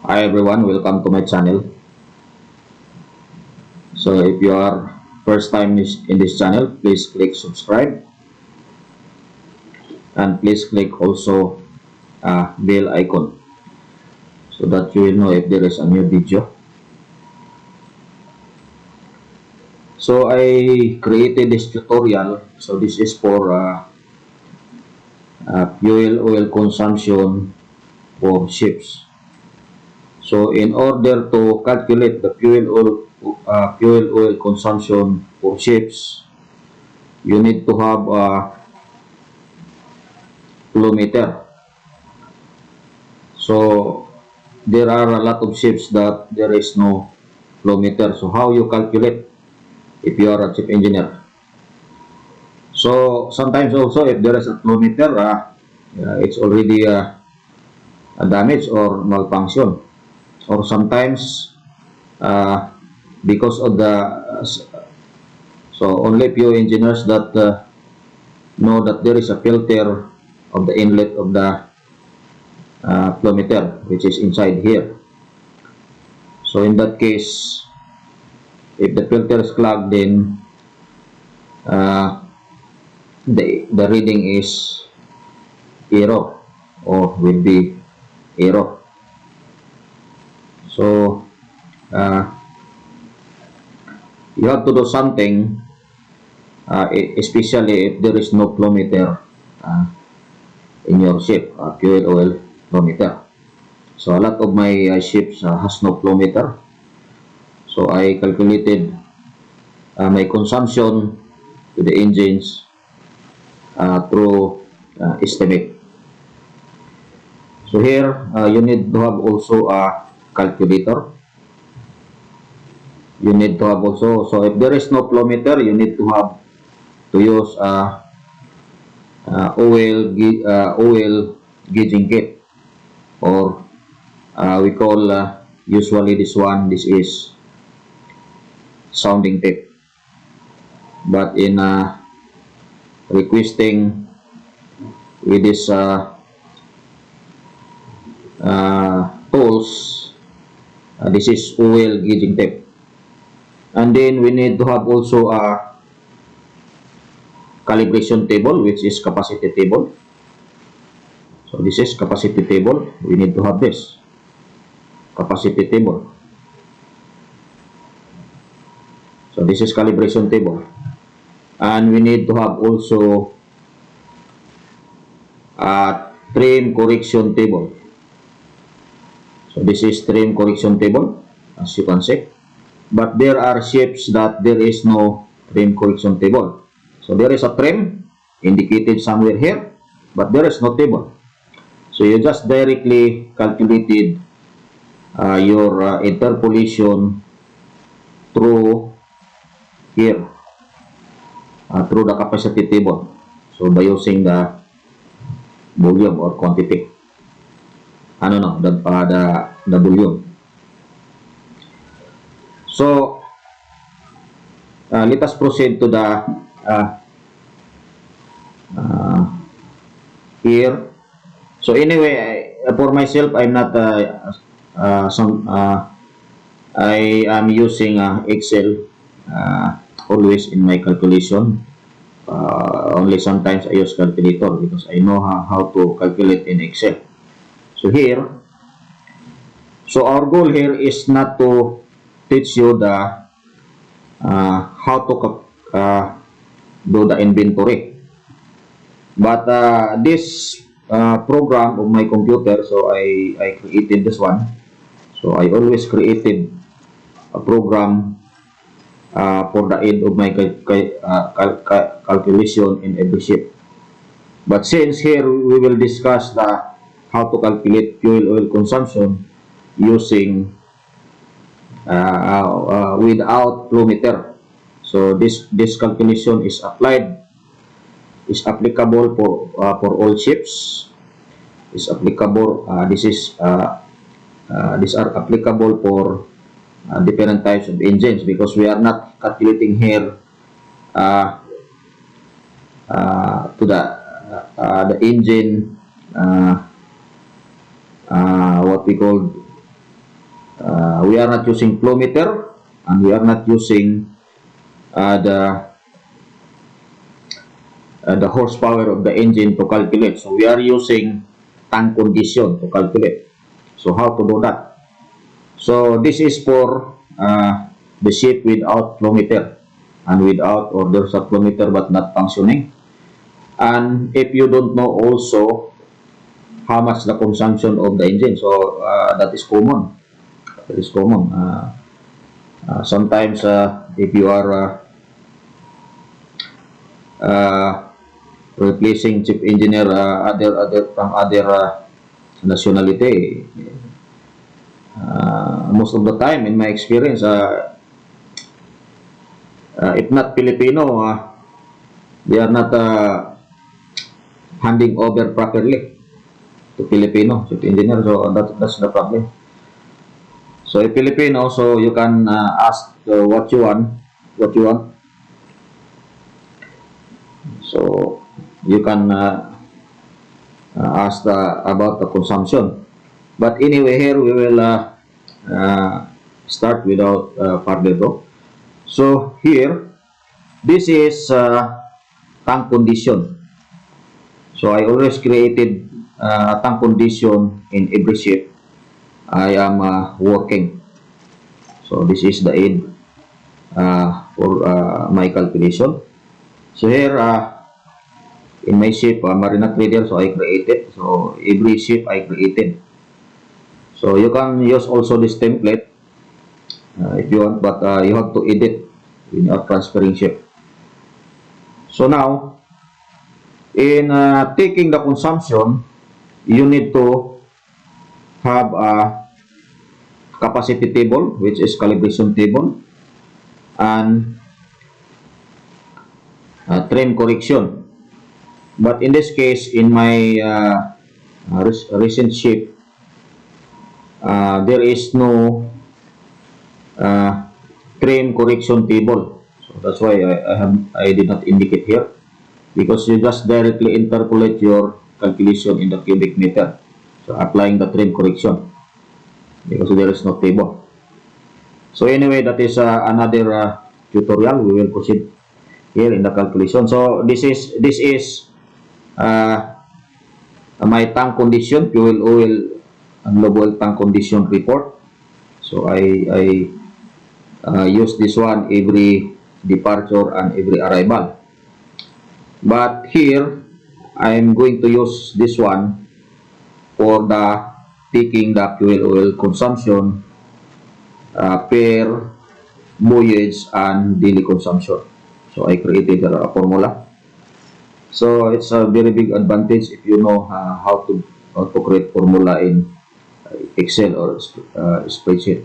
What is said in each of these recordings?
Hi everyone, welcome to my channel. So if you are first time in this channel, please click subscribe and please click also bell icon so that you will know if there is a new video. So I created this tutorial. So this is for fuel oil consumption for ships. So in order to calculate the fuel oil consumption for ships, you need to have a kilometer. So there are a lot of ships that there is no kilometer. So how you calculate if you are a chief engineer? So sometimes also if there is a kilometer, it's already a damage or malfunction. Or sometimes uh, because of the so only few engineers that know that there is a filter of the inlet of the kilometer which is inside here. So in that case, if the filter is clogged, then uh, the reading is error or will be error. So uh, you have to do something, especially if there is no kilometer in your ship, fuel oil kilometer. So a lot of my ships has no kilometer. So I calculated my consumption to the engines through estimate. So here you need to have also a calculator. You need to have also, so if there is no kilometer, you need to have to use oil gauging kit, or we call usually this is sounding tape. But in requesting with this tools, this is oil gauging tape. And then we need to have also a calibration table, which is capacity table. So this is capacity table. We need to have this capacity table. So this is calibration table. And we need to have also a trim correction table. So this is trim correction table, as you can see. But there are ships that there is no trim correction table. So there is a trim indicated somewhere here, but there is no table. So you just directly calculated your interpolation through here, through the capacity table. So by using the volume or quantity, the volume. So let us proceed to the here. So anyway, for myself, I'm not I am using Excel always in my calculation. Only sometimes I use calculator because I know how to calculate in Excel. So here, so our goal here is not to teach you the how to do the inventory, but this program of my computer, so I created this one. So I always created a program for the end of my calculation in every ship. But since here we will discuss the how to calculate fuel oil consumption using without kilometer. So this calculation is applicable for all ships. Is applicable. These are applicable for different types of engines, because we are not calculating here to the engine what we call We are not using flow meter, and we are not using the horsepower of the engine to calculate. So we are using tank condition to calculate. So how to do that? So this is for the ship without flow meter and without, or there's a flow meter but not functioning. And if you don't know also how much the consumption of the engine, so that is common. That is common. Sometimes if you are replacing chief engineer from other nationality, most of the time in my experience, if not Filipino, they are not handing over properly to Filipino chief engineer. So that's the problem. So if Filipino, so you can ask what you want. So you can ask about the consumption. But anyway, here we will start without further ado. So here, this is tank condition. So I always created a tank condition in every ship I am working. So this is the aid for my calculation. So here in my ship, Marina Trader, so I created. So every ship I created. So you can use also this template if you want, but you have to edit when you are transferring ship. So now, in taking the consumption, you need to have a capacity table, which is calibration table, and trim correction. But in this case, in my recent ship, there is no trim correction table. So that's why I did not indicate here, because you just directly interpolate your calculation in the cubic meter. So applying the trim correction, because there is no table. So anyway, that is another tutorial. We will proceed here in the calculation. So this is my tank condition, fuel, oil, and low oil tank condition report. So I use this one every departure and every arrival. But here I am going to use this one for the taking the fuel oil consumption per voyage and daily consumption. So I created a formula. So it's a very big advantage if you know how to create formula in Excel or spreadsheet.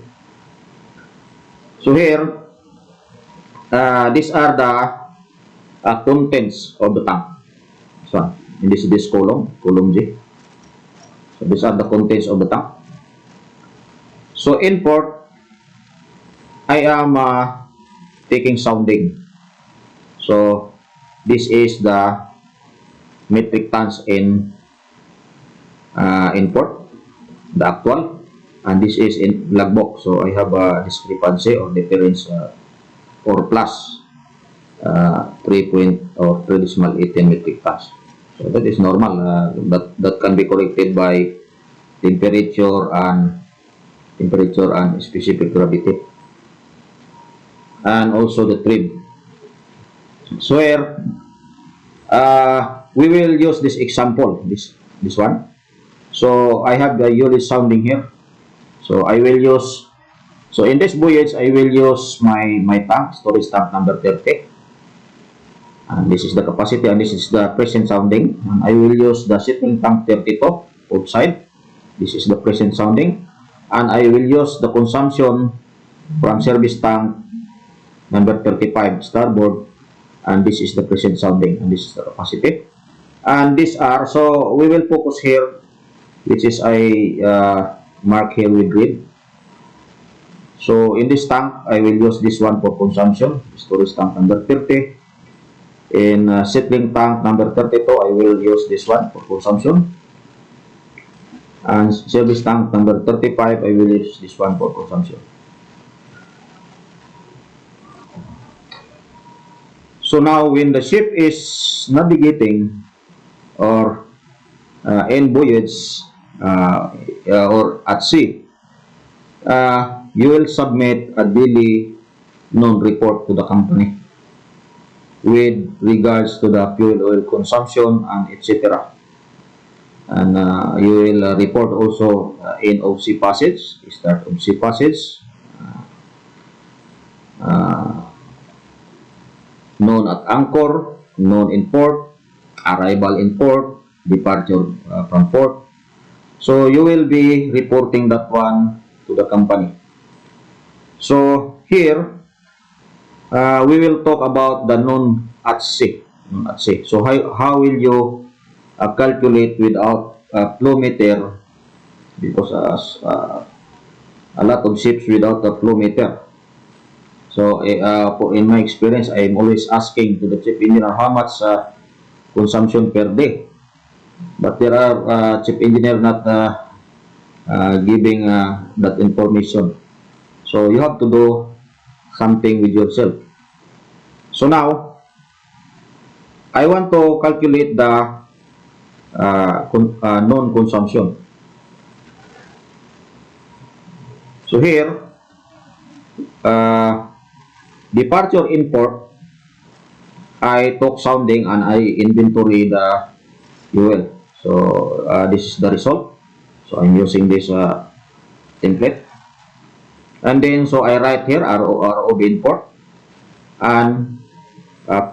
So here, these are the contents of the tank. So in this column G. So these are the contents of the tank. So import, I am taking sounding. So this is the metric tons in import, the actual, and this is in logbook. So I have a discrepancy or difference or plus 3.18 metric tons. So that is normal. That can be corrected by temperature and specific gravity, and also the trim. So here we will use this example, this one. So I have the unit sounding here. So I will use, so in this voyage I will use my tank, storage tank number 30, and this is the capacity, and this is the present sounding. And I will use the shipping tank 32 outside. This is the present sounding, and I will use the consumption from service tank number 35 starboard, and this is the present sounding, and this is the capacity. And these are, so we will focus here, which is I mark here with grid. So in this tank I will use this one for consumption, storage tank number 30. In settling tank number 32 I will use this one for consumption, And service tank number 35, I will use this one for consumption. So now when the ship is navigating or in voyage or at sea, you will submit a daily non-report to the company with regards to the fuel oil consumption and etc. And you will report also in OC passage, start OC passage, known at anchor, known in port, arrival in port, departure from port. So you will be reporting that one to the company. So here we will talk about the known at sea. So how will you calculate without a flow meter, because a lot of ships without a flow meter. So in my experience, I am always asking to the chief engineer how much consumption per day. But there are chief engineer not giving that information. So you have to do something with yourself. So now, I want to calculate the non-consumption. So here, departure in port, I took sounding and I inventory the fuel. So this is the result. So I'm using this template. And then so I write here ROB in port and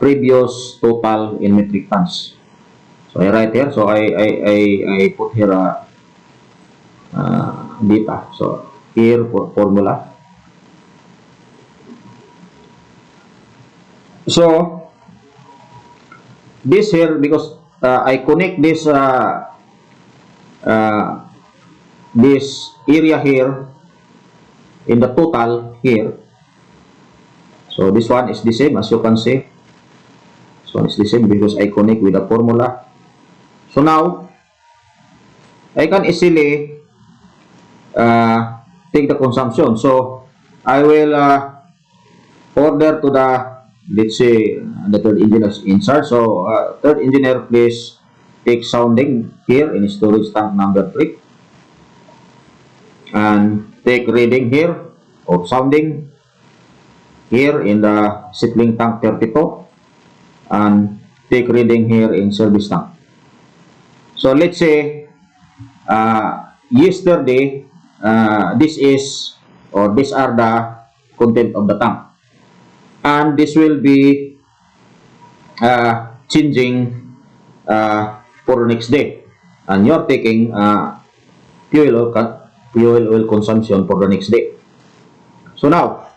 previous total in metric tons. So I write here. So I put here data. So here for formula. So this here, because I connect this this area here in the total here. So this one is the same, as you can see. So it's the same because I connect with the formula. So now I can easily take the consumption. So I will order to the, let's say, the third engineer is in charge. So third engineer, please take sounding here in storage tank number 3 and take reading here or sounding here in the settling tank 32 and take reading here in service tank. So let's say yesterday this is, or these are the content of the tank, and this will be changing for next day, and you're taking fuel oil consumption for the next day. So now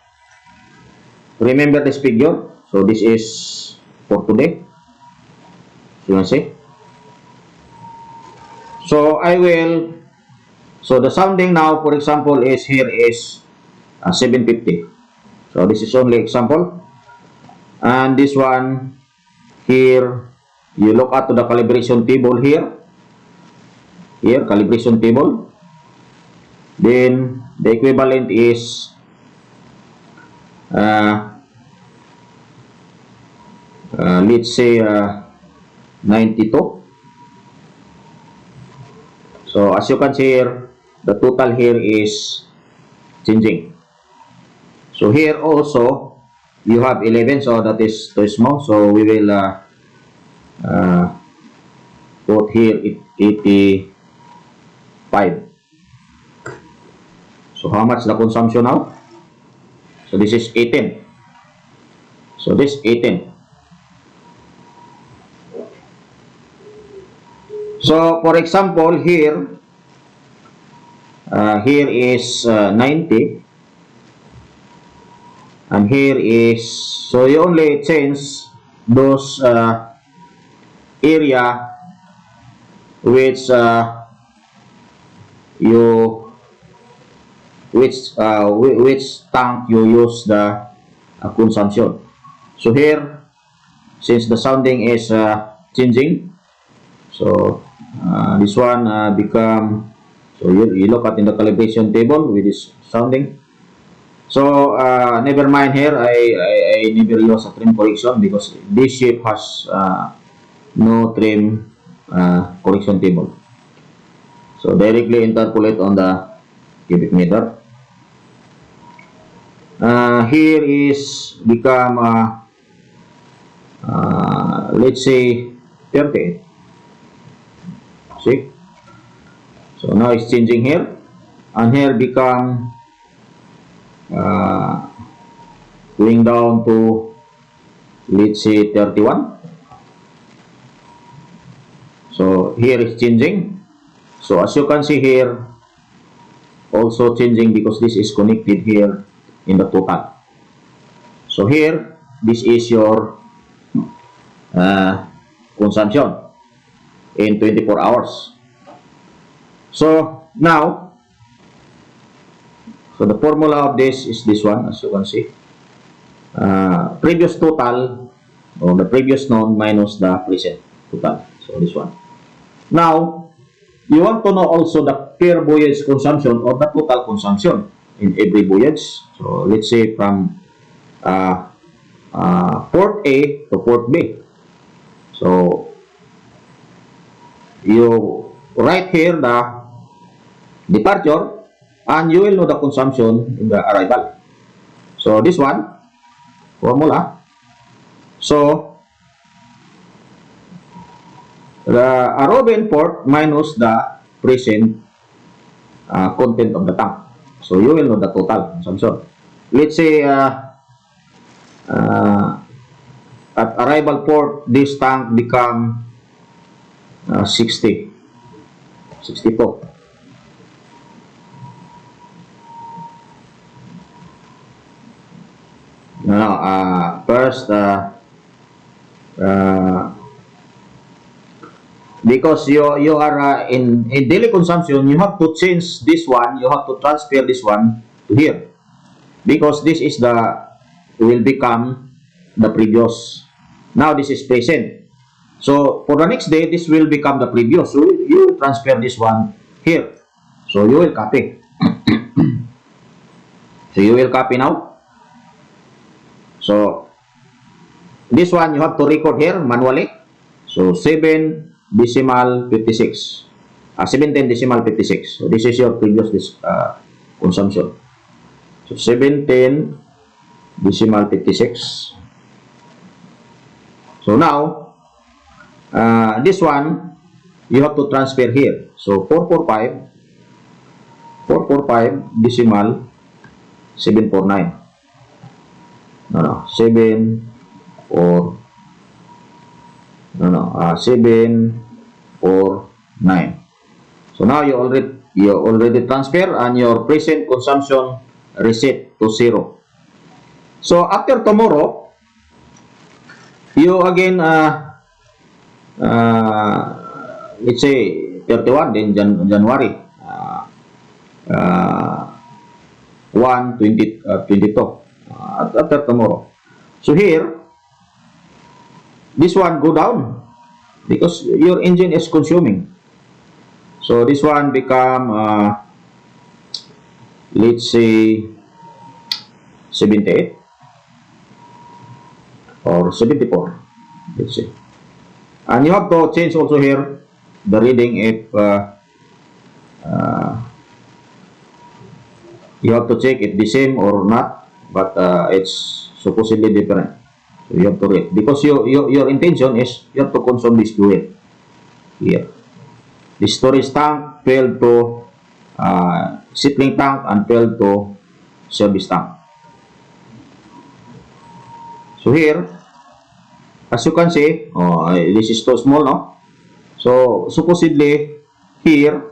remember this figure. So this is for today, you can see. So I will, so the sounding now, for example, is here is 750. So this is only example, and this one here, you look at to the calibration table here calibration table, then the equivalent is let's say 92. So as you can see here, the total here is changing. So here also you have 11, so that is too small. So we will put here 85. So how much the consumption now? So this is 18. So this 18. So for example here, here is 90, and here is, so you only change those area which which tank you use the consumption. So here, since the sounding is changing, so this one become So you look at in the calibration table with this sounding. So never mind here, I never use a trim correction because this shape has no trim correction table. So directly interpolate on the cubic meter. Here is become let's say 38. See? So now it's changing here, and here become going down to, let's say, 31. So here is changing. So as you can see here, also changing because this is connected here in the total. So here, this is your consumption in 24 hours. So now, so the formula of this is this one, as you can see. Previous total, or the previous known minus the present total. So this one. Now, you want to know also the per voyage consumption or the total consumption in every voyage. So let's say from port A to port B. So you write here the departure, and you will know the consumption in the arrival. So this one, formula. So the arrival port minus the present content of the tank. So you will know the total consumption. Let's say at arrival port, this tank become 62. No, first, because you are in daily consumption, you have to change this one. You have to transfer this one to here, because this is the will become the previous. Now this is present. So for the next day, this will become the previous. So you will transfer this one here. So you will copy. So you will copy now. So this one you have to record here manually. So 7 decimal 56. 17 decimal 56. So this is your previous consumption. So 17 decimal 56. So now this one you have to transfer here. So 445 decimal 749. No, 7 or 7 or 9. So now you already transfer, and your present consumption reset to 0. So after tomorrow, you again let's say 31, then January 1 22 after tomorrow. So here, this one go down because your engine is consuming. So this one become let's say 78 or 74, let's say. And you have to change also here the reading if you have to check if the same or not, but it's supposedly different. So you have to read, because your intention is you have to consume this fuel here. The storage tank failed to settling tank and failed to service tank. So here, as you can see, this is too small, no? So supposedly here,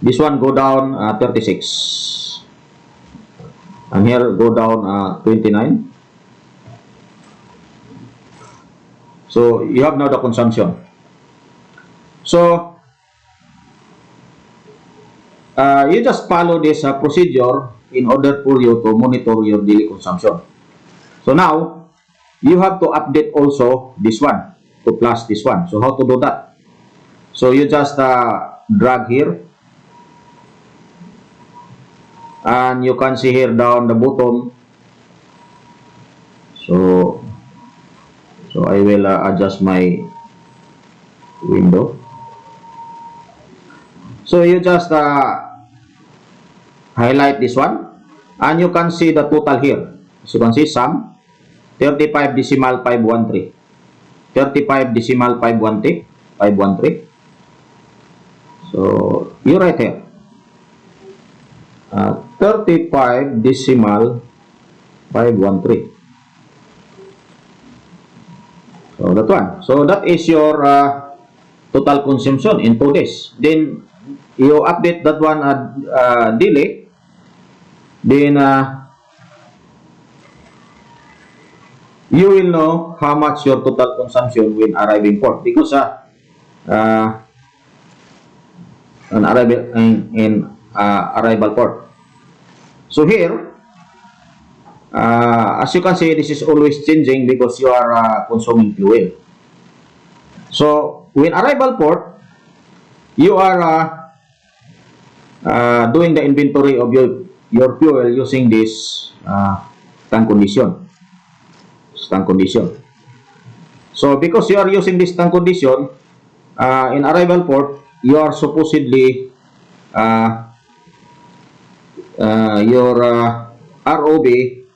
this one go down 36, and here go down 29. So you have now the consumption. So you just follow this procedure in order for you to monitor your daily consumption. So now you have to update also this one to plus this one. So how to do that? So you just drag here and you can see here down the bottom. So I will adjust my window. So you just highlight this one, and you can see the total here. As you can see, sum 35.513, 35.513. So you write here 35.513. So that one. So that is your total consumption in 2 days. Then you update that one daily. Then you will know how much your total consumption when arriving port, because an arrival in arrival port. So here, as you can see, this is always changing because you are consuming fuel. So when arrival port, you are doing the inventory of your fuel using this tank condition. So because you are using this tank condition in arrival port, you are supposedly your ROB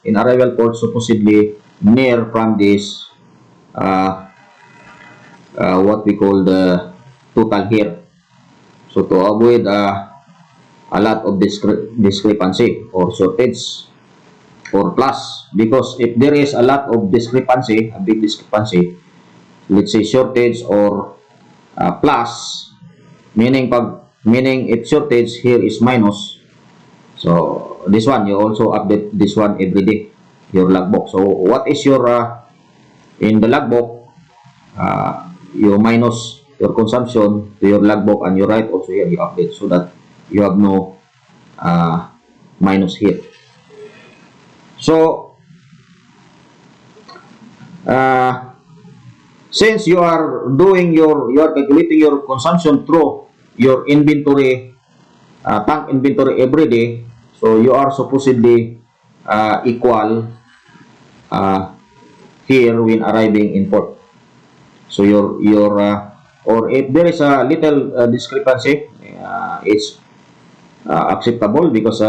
in arrival port supposedly near from this what we call the total here. So to avoid a lot of discrepancy or shortage or plus, because if there is a lot of discrepancy, a big discrepancy, let's say shortage or plus, meaning if shortage here is minus, so this one you also update this one every day, your logbook. So what is your in the logbook, you minus your consumption to your logbook, and you write also here, you update, so that you have no minus here. So since you are calculating your consumption through your inventory, tank inventory every day, so you are supposedly equal here when arriving in port. So your or if there is a little discrepancy, it's acceptable, because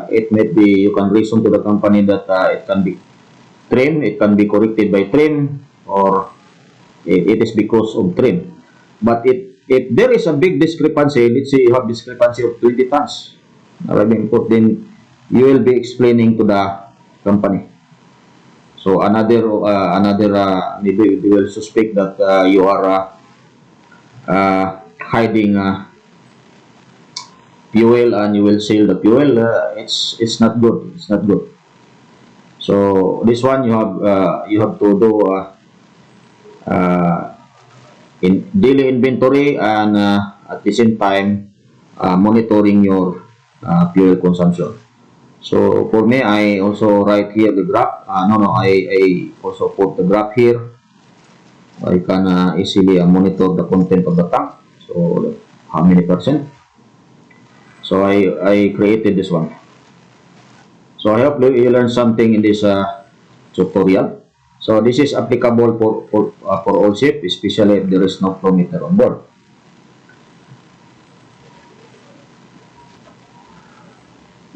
it may be, you can reason to the company that it can be trim, it can be corrected by trim, or it is because of trim. But if there is a big discrepancy, let's say you have discrepancy of 20 tons arriving port, then you will be explaining to the company. So another maybe they will suspect that you are hiding fuel, and you will sell the fuel. It's not good. It's not good. So this one you have to do in daily inventory, and at the same time monitoring your fuel consumption. So for me, I also write here the graph. I also put the graph here. I can easily monitor the content of the tank. So how many percent? So I created this one. So I hope you learn something in this tutorial. So this is applicable for all ships, especially if there is no flow meter on board.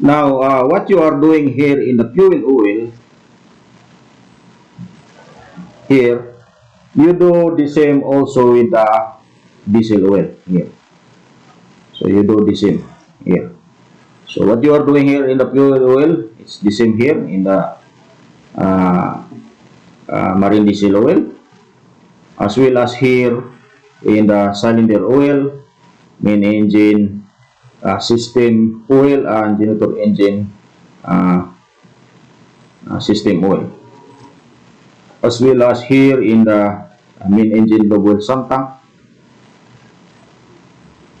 Now, what you are doing here in the fuel oil, here, you do the same also with the diesel oil here. So you do the same here. So what you are doing here in the fuel oil, it's the same here in the marine diesel oil, as well as here in the cylinder oil, main engine system oil, and generator engine system oil, as well as here in the main engine lube oil sump tank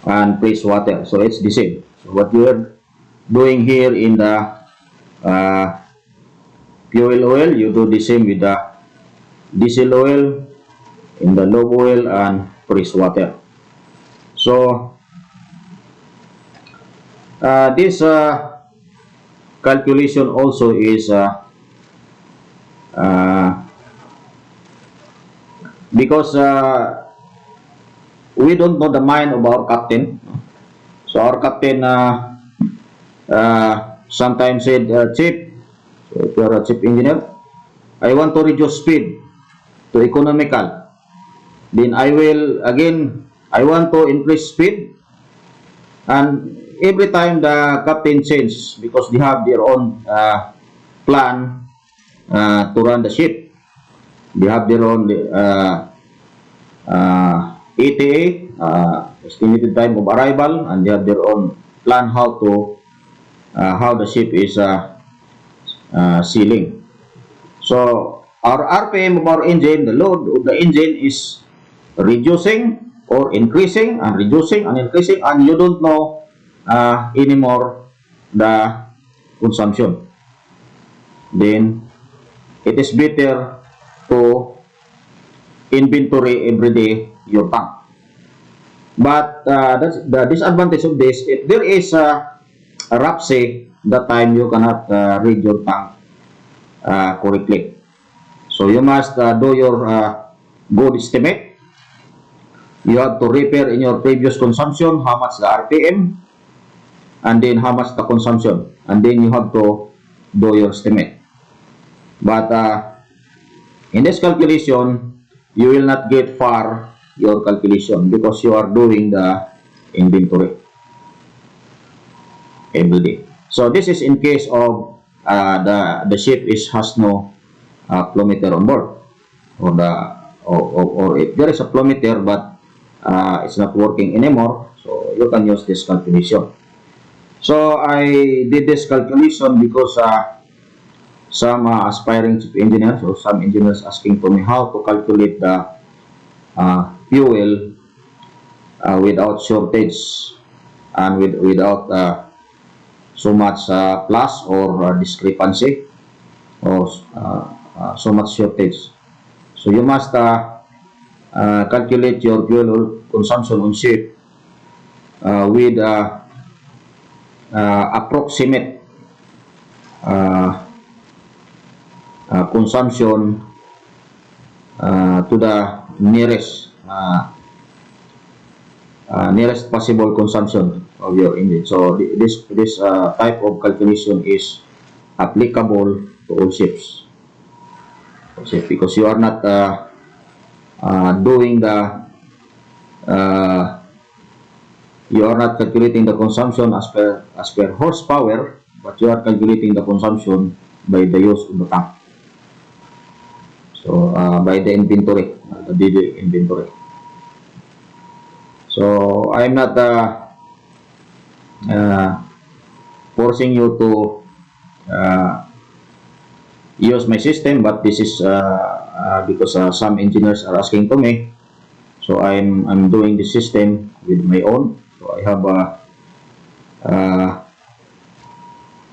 and press water. So it's the same. So what you are doing here in the fuel oil, you do the same with the diesel oil, in the lube oil, and press water. So this calculation also is uh, because we don't know the mind of our captain. So our captain sometimes said, Chief, so if you're a chief engineer, I want to reduce speed to economical. Then I will again, I want to increase speed. And every time the captain changes because they have their own plan to run the ship. They have their own ETA, estimated time of arrival, and they have their own plan how the ship is sailing. So our RPM of our engine, the load of the engine is reducing or increasing and reducing and increasing, and you don't know anymore the consumption. Then it is better to inventory every day your tank. But that's the disadvantage of this. If there is a rupture, that time you cannot read your tank correctly. So you must do your good estimate. You have to repair in your previous consumption how much the RPM and then how much the consumption, and then you have to do your estimate. But in this calculation, you will not get far your calculation because you are doing the inventory every day. So this is in case of the ship has no plometer on board, or if there is a plometer but it's not working anymore, so you can use this calculation. So I did this calculation because some aspiring chief engineers or some engineers asking for me how to calculate the fuel without shortage and without so much plus or discrepancy or so much shortage. So you must calculate your fuel consumption on ship with approximate consumption to the nearest possible consumption of your engine. So this type of calculation is applicable to all ships. Because you are not doing the you are not calculating the consumption as per horsepower, but you are calculating the consumption by the use of the tank. So by the inventory, the daily inventory. So I'm not forcing you to use my system, but this is because some engineers are asking to me. So I'm doing the system with my own. So I have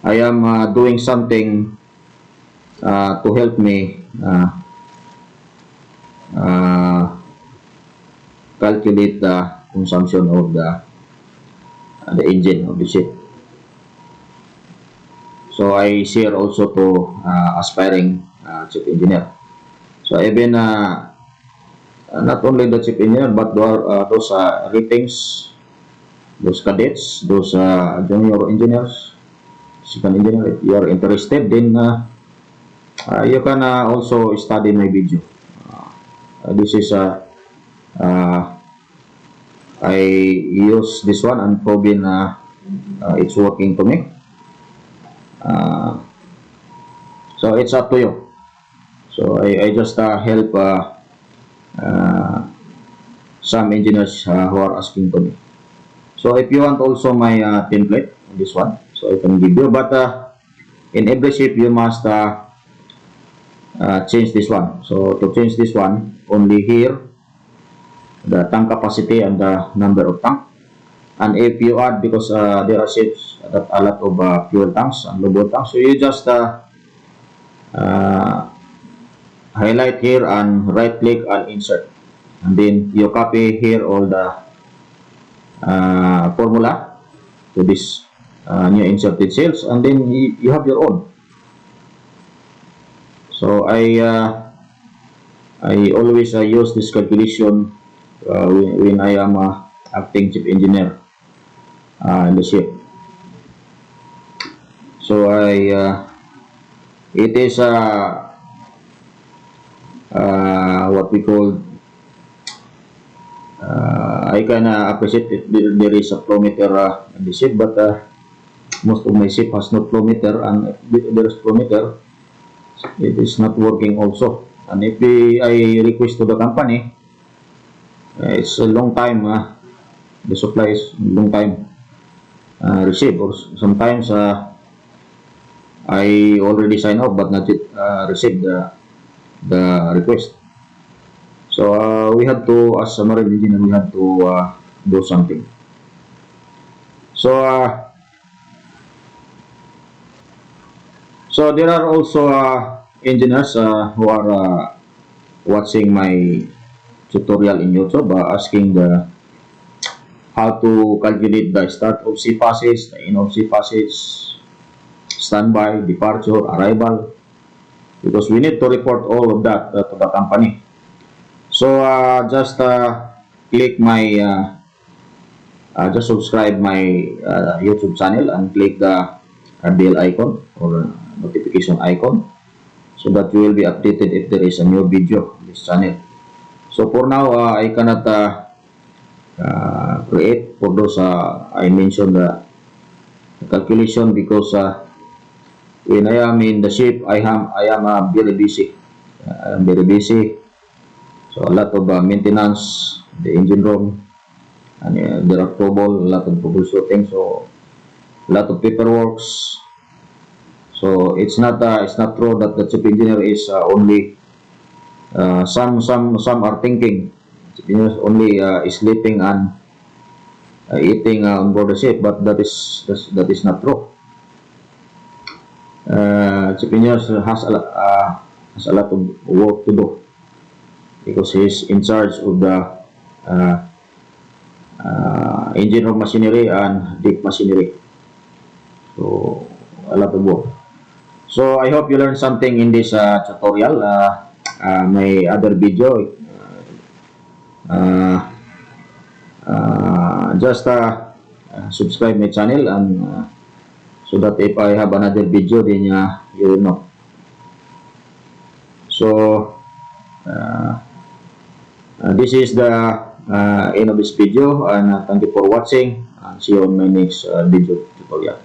I am doing something to help me calculate the consumption of the engine of the ship. So I share also to aspiring chief engineer. So even not only the chief engineer, but those ratings, those cadets, those junior engineers, second engineer. If you are interested, then you can also study my video. This is I use this one and proven it's working to me. So it's up to you. So I just help some engineers who are asking to me. So if you want also my template, this one, so I can give you. But in every ship you must change this one. So to change this one, only here the tank capacity and the number of tank. And if you add, because there are ships that a lot of fuel tanks and lubricant tanks, so you just highlight here and right click and insert, and then you copy here all the formula to this new inserted cells, and then you have your own. So I always use this calculation when I am acting chief engineer in the ship. So it is what we call, I can appreciate it. There is a flow meter in the ship, but most of my ship has no flow meter, and if there is flow meter, it is not working also. And if I request to the company, it's a long time. The supply is long time receive, or sometimes I already sign up but not yet received the request. So we have to, as a marine engineer, we have to do something. So there are also engineers who are watching my tutorial in YouTube, asking how to calculate the start of sea passage, the end of sea passage, standby, departure, arrival, because we need to report all of that to the company. So just click my, just subscribe my YouTube channel and click the bell icon or notification icon, so that you will be updated if there is a new video on this channel. So for now, I cannot create for those I mentioned the calculation, because when I am in the ship, I am very busy. I am very busy. So a lot of maintenance, the engine room, and there are a lot of troubleshooting. So a lot of paperwork. So it's not true that the chief engineer is only some are thinking chief engineer only sleeping and eating on board the ship, but that is not true. Chief engineer has a lot of work to do, because he is in charge of the engine room machinery and deck machinery. So a lot of work. So I hope you learned something in this tutorial. My other video, just subscribe my channel, and so that if I have another video, then you will know. So this is the end of this video, and thank you for watching, and see you on my next video tutorial.